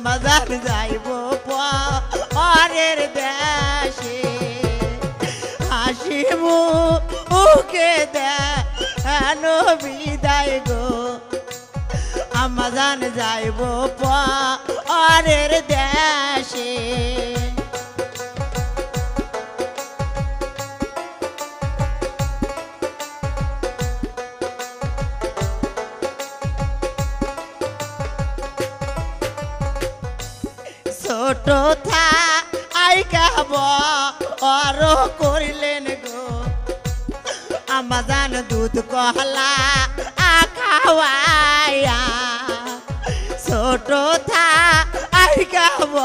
Amazon যাইব পরের দেশে হাসিব মুখে দেন বিদায় গো আমাজান যাইব পরের দেশে ছোট থা আই গাব অর করিলেন গো আমাজান দুধ কহলা খাওয়াইয়া ছোট থা আই গাব